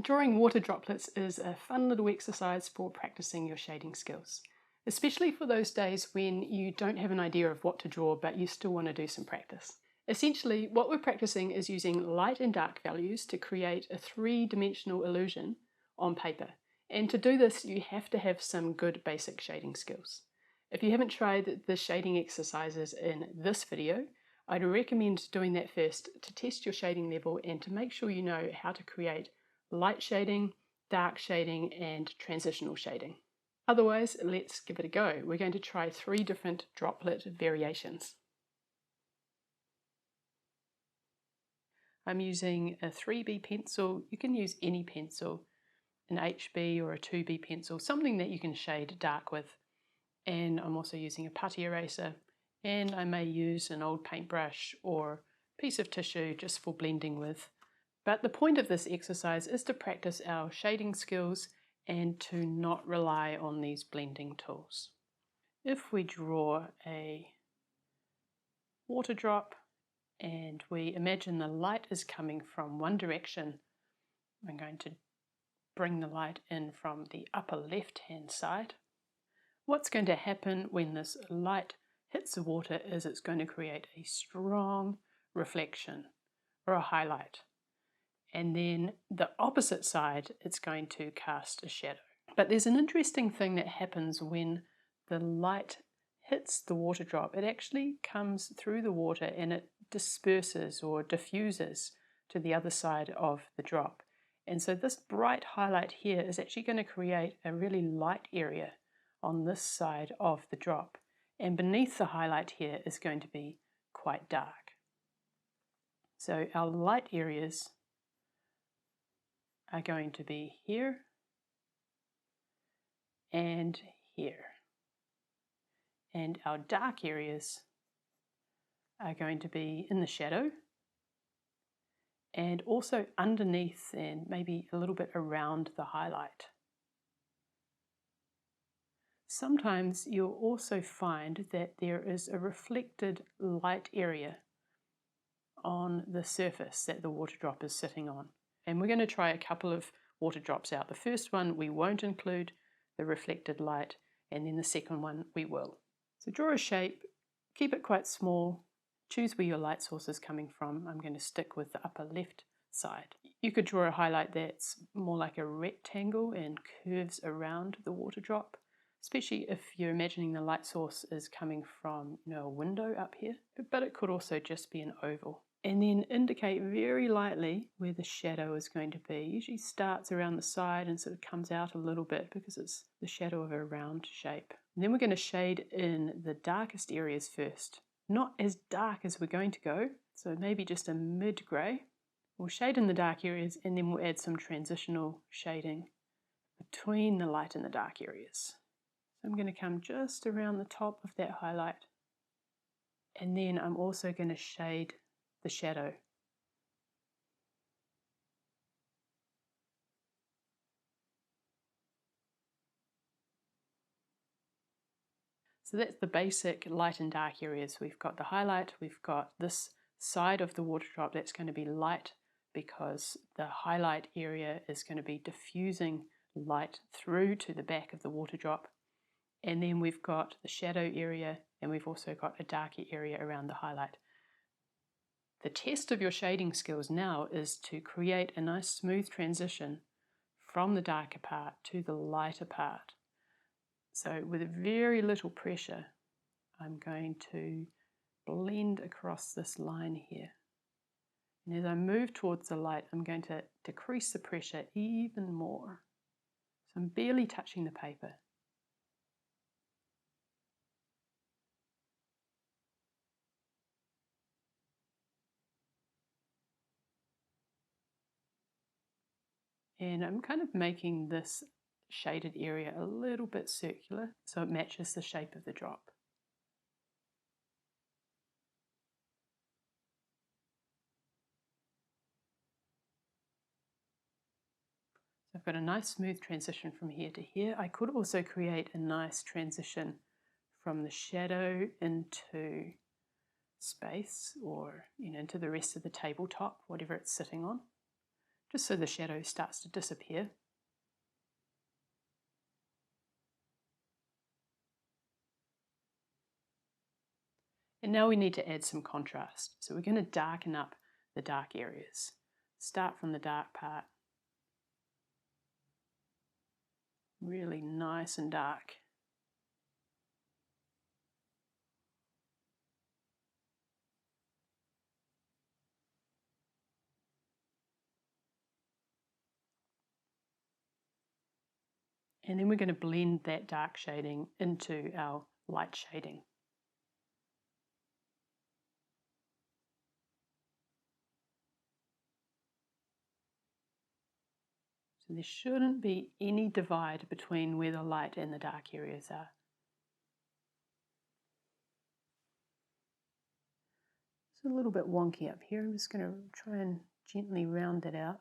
Drawing water droplets is a fun little exercise for practicing your shading skills, especially for those days when you don't have an idea of what to draw but you still want to do some practice. Essentially, what we're practicing is using light and dark values to create a three-dimensional illusion on paper. And to do this, you have to have some good basic shading skills. If you haven't tried the shading exercises in this video, I'd recommend doing that first to test your shading level and to make sure you know how to create light shading, dark shading, and transitional shading. Otherwise, let's give it a go. We're going to try 3 different droplet variations. I'm using a 3B pencil. You can use any pencil, an HB or a 2B pencil, something that you can shade dark with. And I'm also using a putty eraser, and I may use an old paintbrush or piece of tissue just for blending with. But the point of this exercise is to practice our shading skills and to not rely on these blending tools. If we draw a water drop and we imagine the light is coming from one direction, I'm going to bring the light in from the upper left-hand side. What's going to happen when this light hits the water is it's going to create a strong reflection or a highlight. And then the opposite side, it's going to cast a shadow. But there's an interesting thing that happens when the light hits the water drop. It actually comes through the water and it disperses or diffuses to the other side of the drop. And so this bright highlight here is actually going to create a really light area on this side of the drop. And beneath the highlight here is going to be quite dark. So our light areas are going to be here and here. And our dark areas are going to be in the shadow and also underneath and maybe a little bit around the highlight. Sometimes you'll also find that there is a reflected light area on the surface that the water drop is sitting on. And we're going to try a couple of water drops out. The first one we won't include the reflected light, and then the second one we will. So draw a shape, keep it quite small, choose where your light source is coming from. I'm going to stick with the upper left side. You could draw a highlight that's more like a rectangle and curves around the water drop, especially if you're imagining the light source is coming from a window up here, but it could also just be an oval. And then indicate very lightly where the shadow is going to be. Usually starts around the side and sort of comes out a little bit because it's the shadow of a round shape. And then we're going to shade in the darkest areas first. Not as dark as we're going to go, so maybe just a mid-grey. We'll shade in the dark areas and then we'll add some transitional shading between the light and the dark areas. So I'm going to come just around the top of that highlight. And then I'm also going to shade the shadow. So that's the basic light and dark areas. We've got the highlight, we've got this side of the water drop that's going to be light because the highlight area is going to be diffusing light through to the back of the water drop. And then we've got the shadow area and we've also got a darker area around the highlight. The test of your shading skills now is to create a nice smooth transition from the darker part to the lighter part. So with very little pressure, I'm going to blend across this line here. And as I move towards the light, I'm going to decrease the pressure even more. So I'm barely touching the paper. And I'm kind of making this shaded area a little bit circular so it matches the shape of the drop. So I've got a nice smooth transition from here to here. I could also create a nice transition from the shadow into space or into the rest of the tabletop, whatever it's sitting on. just so the shadow starts to disappear. And now we need to add some contrast. So we're going to darken up the dark areas. Start from the dark part. Really nice and dark. And then we're going to blend that dark shading into our light shading. So there shouldn't be any divide between where the light and the dark areas are. It's a little bit wonky up here. I'm just going to try and gently round that out.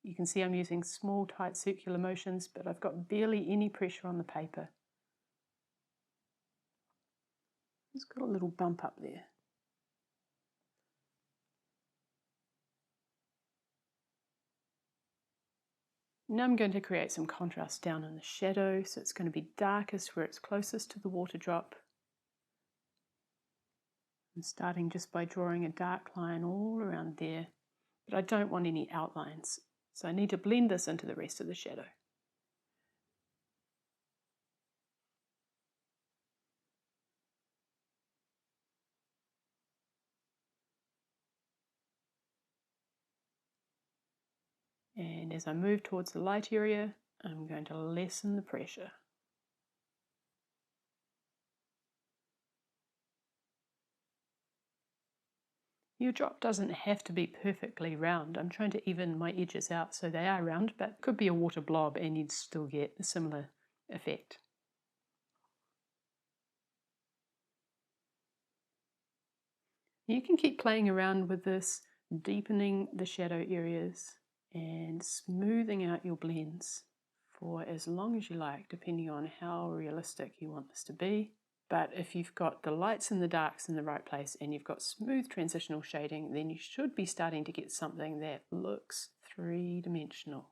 You can see I'm using small, tight circular motions, but I've got barely any pressure on the paper. It's got a little bump up there. Now I'm going to create some contrast down in the shadow, so it's going to be darkest where it's closest to the water drop. I'm starting just by drawing a dark line all around there, but I don't want any outlines, so I need to blend this into the rest of the shadow. And as I move towards the light area, I'm going to lessen the pressure. Your drop doesn't have to be perfectly round. I'm trying to even my edges out so they are round, but it could be a water blob and you'd still get a similar effect. You can keep playing around with this, deepening the shadow areas and smoothing out your blends for as long as you like, depending on how realistic you want this to be. But if you've got the lights and the darks in the right place and you've got smooth transitional shading, then you should be starting to get something that looks three-dimensional.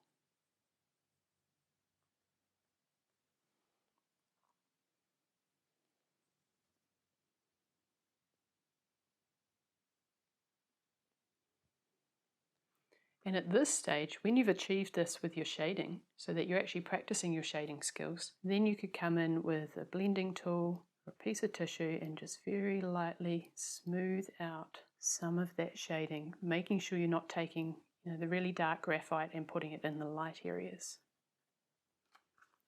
And at this stage, when you've achieved this with your shading, so that you're actually practicing your shading skills, then you could come in with a blending tool or a piece of tissue and just very lightly smooth out some of that shading, making sure you're not taking the really dark graphite and putting it in the light areas.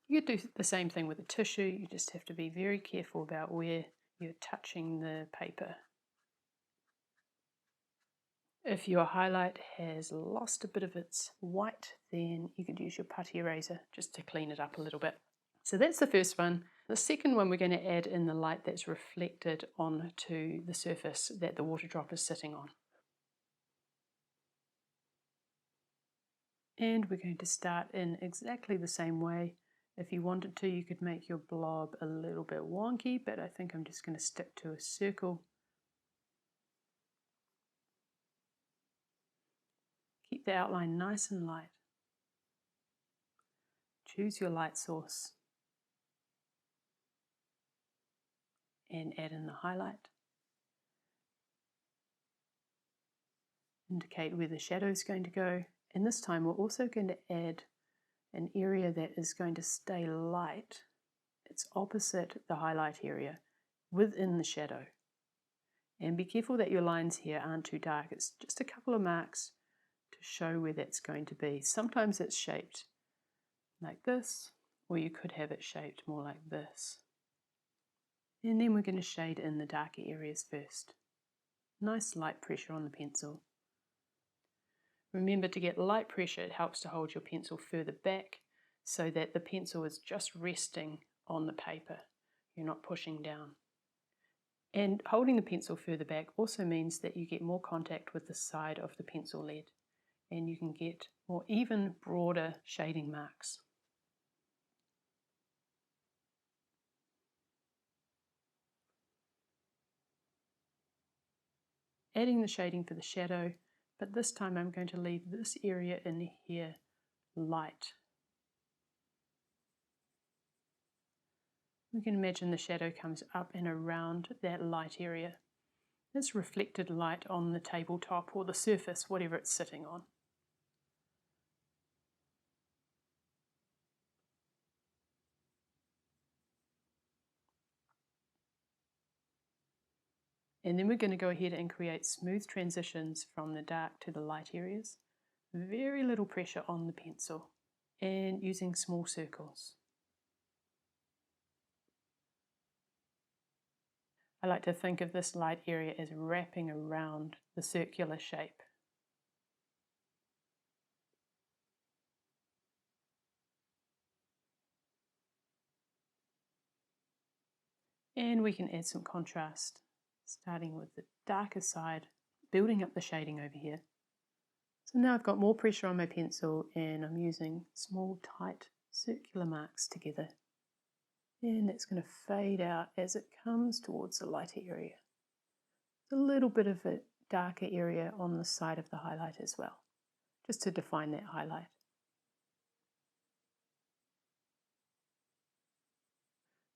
You could do the same thing with the tissue, you just have to be very careful about where you're touching the paper. If your highlight has lost a bit of its white, then you could use your putty eraser just to clean it up a little bit. So that's the first one. The second one, we're going to add in the light that's reflected onto the surface that the water drop is sitting on. And we're going to start in exactly the same way. If you wanted to, you could make your blob a little bit wonky, but I think I'm just going to stick to a circle. Keep the outline nice and light. Choose your light source and add in the highlight. Indicate where the shadow is going to go. And this time we're also going to add an area that is going to stay light. It's opposite the highlight area within the shadow. And be careful that your lines here aren't too dark. It's just a couple of marks to show where that's going to be. Sometimes it's shaped like this, or you could have it shaped more like this. And then we're going to shade in the darker areas first. Nice light pressure on the pencil. Remember, to get light pressure, it helps to hold your pencil further back so that the pencil is just resting on the paper. You're not pushing down. And holding the pencil further back also means that you get more contact with the side of the pencil lead and you can get more even, broader shading marks. adding the shading for the shadow, but this time I'm going to leave this area in here light. We can imagine the shadow comes up and around that light area. It's reflected light on the tabletop or the surface, whatever it's sitting on. And then we're going to go ahead and create smooth transitions from the dark to the light areas. Very little pressure on the pencil and using small circles. I like to think of this light area as wrapping around the circular shape. And we can add some contrast, starting with the darker side, building up the shading over here. So now I've got more pressure on my pencil and I'm using small tight circular marks together. And that's going to fade out as it comes towards the lighter area. A little bit of a darker area on the side of the highlight as well, just to define that highlight.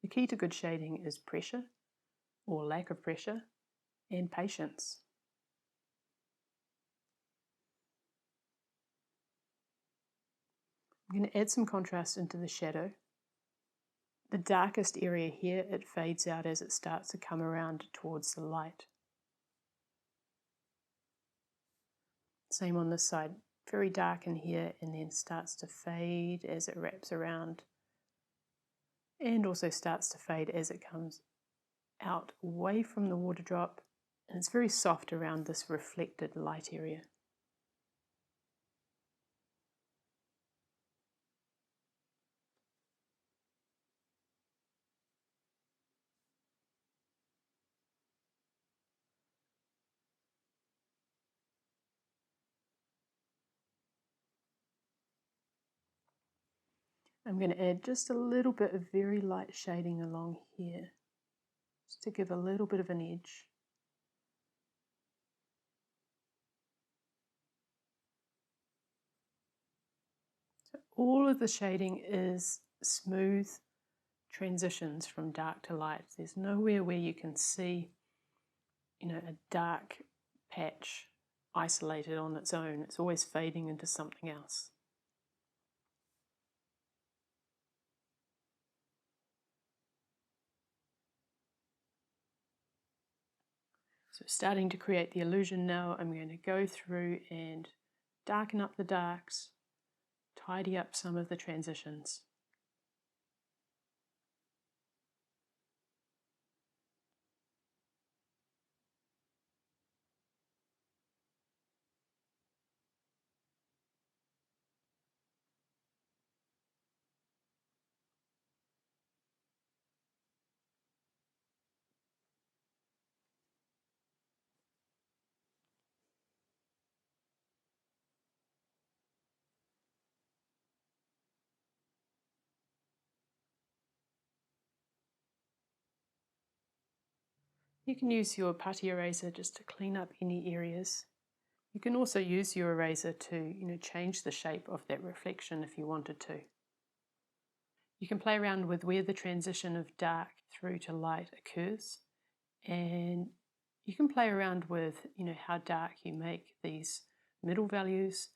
The key to good shading is pressure, or lack of pressure, and patience. I'm going to add some contrast into the shadow. The darkest area here, it fades out as it starts to come around towards the light. Same on this side, very dark in here and then starts to fade as it wraps around, and also starts to fade as it comes out away from the water drop, and it's very soft around this reflected light area. I'm going to add just a little bit of very light shading along here, just to give a little bit of an edge. So all of the shading is smooth transitions from dark to light. There's nowhere where you can see, a dark patch isolated on its own. It's always fading into something else. So starting to create the illusion now, I'm going to go through and darken up the darks, tidy up some of the transitions. You can use your putty eraser just to clean up any areas. You can also use your eraser to, change the shape of that reflection if you wanted to. You can play around with where the transition of dark through to light occurs, and you can play around with, how dark you make these middle values.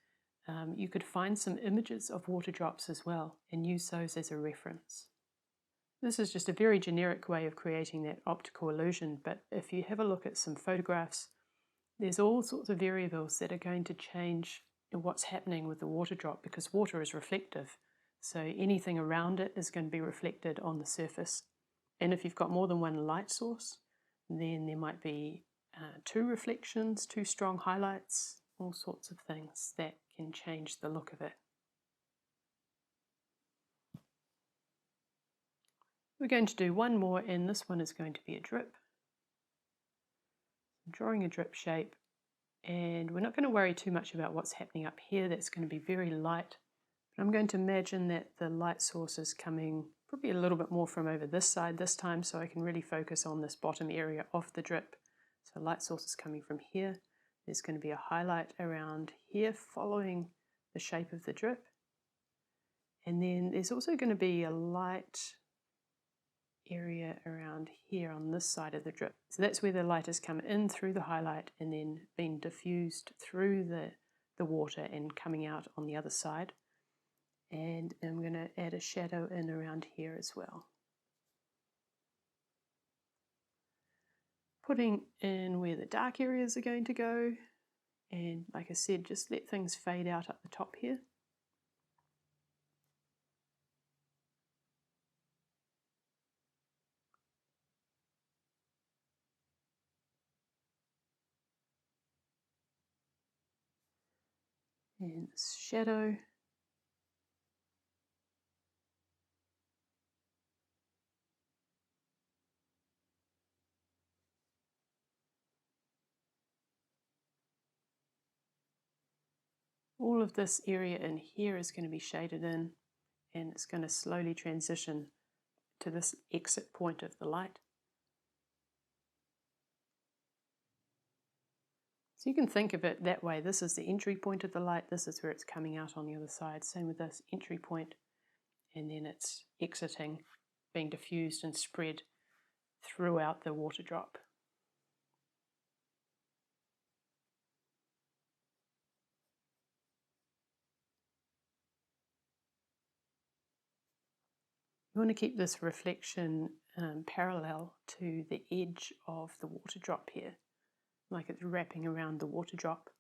You could find some images of water drops as well and use those as a reference. This is just a very generic way of creating that optical illusion, but if you have a look at some photographs, there's all sorts of variables that are going to change what's happening with the water drop, because water is reflective. So anything around it is going to be reflected on the surface. And if you've got more than one light source, then there might be two reflections, two strong highlights, all sorts of things that can change the look of it. We're going to do one more, and this one is going to be a drip. I'm drawing a drip shape, and we're not going to worry too much about what's happening up here. That's going to be very light. But I'm going to imagine that the light source is coming probably a little bit more from over this side this time, so I can really focus on this bottom area of the drip So light source is coming from here. There's going to be a highlight around here following the shape of the drip. And then there's also going to be a light area around here on this side of the drip. So that's where the light has come in through the highlight and then been diffused through the water and coming out on the other side. And I'm going to add a shadow in around here as well. Putting in where the dark areas are going to go, and like I said, just let things fade out up the top here. And this shadow. All of this area in here is going to be shaded in, and it's going to slowly transition to this exit point of the light. So you can think of it that way. This is the entry point of the light. This is where it's coming out on the other side. Same with this entry point, and then it's exiting, being diffused and spread throughout the water drop. You want to keep this reflection parallel to the edge of the water drop here, like it's wrapping around the water drop.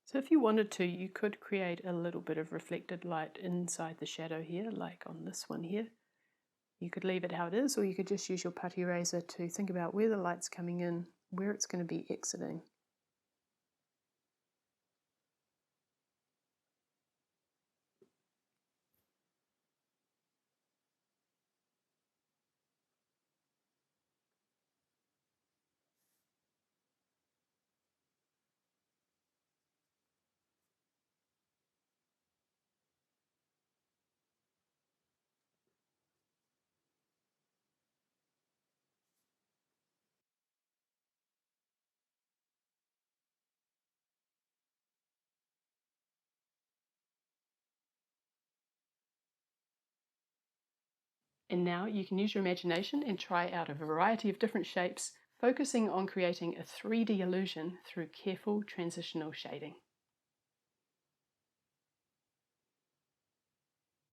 So if you wanted to, you could create a little bit of reflected light inside the shadow here, like on this one here. You could leave it how it is, or you could just use your putty razor to think about where the light's coming in, where it's going to be exiting. And now you can use your imagination and try out a variety of different shapes, focusing on creating a 3D illusion through careful transitional shading.